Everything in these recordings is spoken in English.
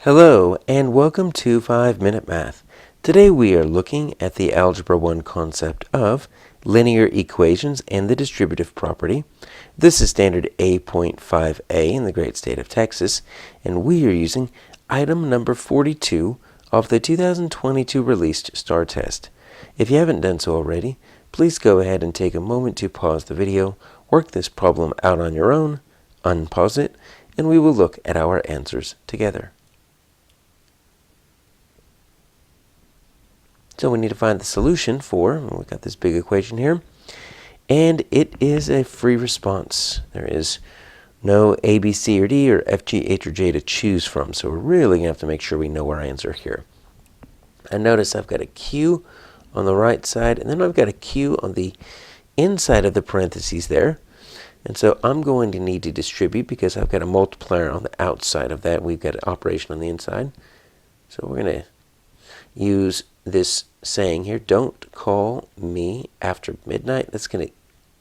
Hello and welcome to 5-Minute Math. Today we are looking at the Algebra 1 concept of linear equations and the distributive property. This is standard A.5A in the great state of Texas, and we are using item number 42 of the 2022 released STAAR test. If you haven't done so already, please go ahead and take a moment to pause the video, work this problem out on your own, unpause it, and we will look at our answers together. So we need to find the solution for, we've got this big equation here, and it is a free response. There is no A, B, C, or D, or F, G, H, or J to choose from, so we're really going to have to make sure we know our answer here. And notice I've got a Q on the right side, and then I've got a Q on the inside of the parentheses there. And so I'm going to need to distribute because I've got a multiplier on the outside of that. We've got an operation on the inside. So we're going to use this saying here, don't call me after midnight. That's going to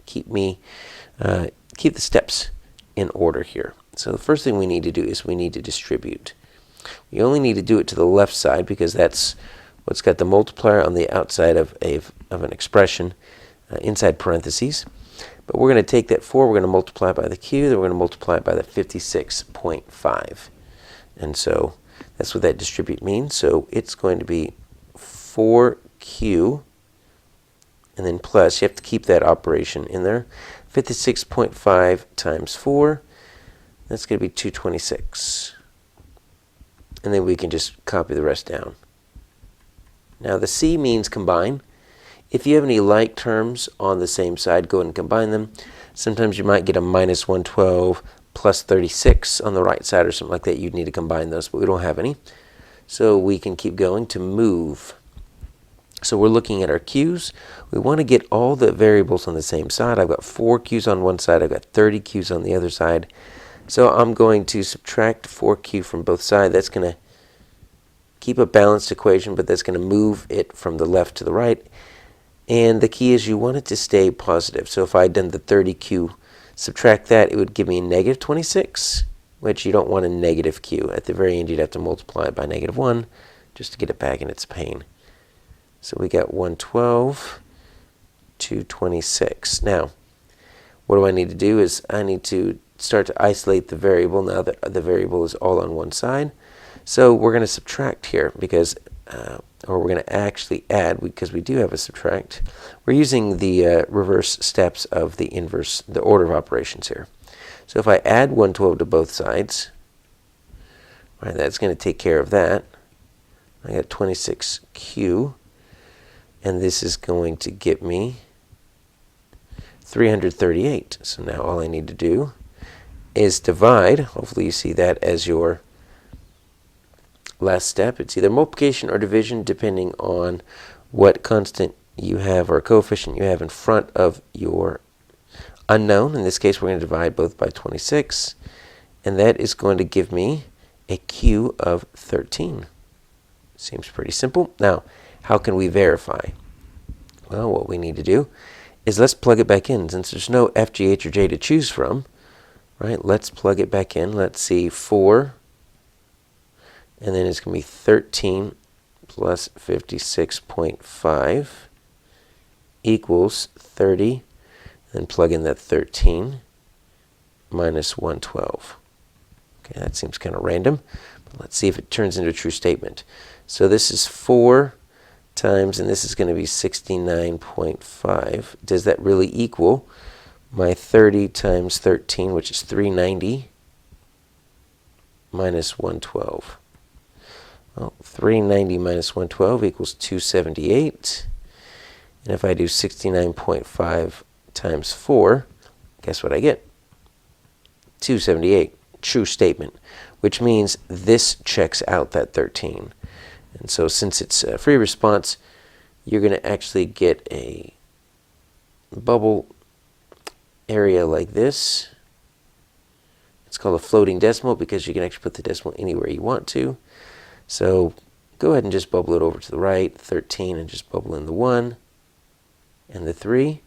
keep the steps in order here. So the first thing we need to do is we need to distribute. We only need to do it to the left side because that's what's got the multiplier on the outside of an expression inside parentheses. But we're going to take that 4, we're going to multiply it by the Q, then we're going to multiply it by the 56.5. And so that's what that distribute means. So it's going to be 4Q, and then plus, you have to keep that operation in there, 56.5 times 4, that's going to be 226. And then we can just copy the rest down. Now the C means combine. If you have any like terms on the same side, go ahead and combine them. Sometimes you might get a minus 112 plus 36 on the right side or something like that. You'd need to combine those, but we don't have any. So we can keep going to move. So we're looking at our Q's. We want to get all the variables on the same side. I've got 4 Q's on one side. I've got 30 Q's on the other side. So I'm going to subtract 4Q from both sides. That's going to keep a balanced equation, but that's going to move it from the left to the right. And the key is you want it to stay positive. So if I had done the 30Q, subtract that, it would give me negative 26, which you don't want a negative Q. At the very end, you'd have to multiply it by negative 1 just to get it back in its pane. So we got 112 to 26. Now, what do I need to do is I need to start to isolate the variable now that the variable is all on one side. So we're going to subtract here because, or we're going to actually add because we do have a subtract. We're using the reverse steps of the inverse, the order of operations here. So if I add 112 to both sides, right, that's going to take care of that. I got 26Q. And this is going to get me 338. So now all I need to do is divide. Hopefully you see that as your last step. It's either multiplication or division depending on what constant you have or coefficient you have in front of your unknown. In this case, we're going to divide both by 26. And that is going to give me a Q of 13. Seems pretty simple. Now, how can we verify? Well, what we need to do is let's plug it back in. Since there's no F, G, H, or J to choose from, right, let's plug it back in. Let's see, 4, and then it's going to be 13 plus 56.5 equals 30. Then plug in that 13 minus 112. Okay, that seems kind of random. But let's see if it turns into a true statement. So this is 4 times, and this is going to be 69.5. Does that really equal my 30 times 13, which is 390, minus 112? Well, 390 minus 112 equals 278. And if I do 69.5 times 4, guess what I get? 278. True statement, which means this checks out that 13. And so since it's a free response, you're going to actually get a bubble area like this. It's called a floating decimal because you can actually put the decimal anywhere you want to. So go ahead and just bubble it over to the right, 13, and just bubble in the 1 and the 3.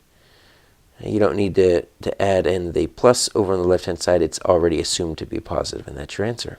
You don't need to add in the plus over on the left-hand side. It's already assumed to be positive, and that's your answer.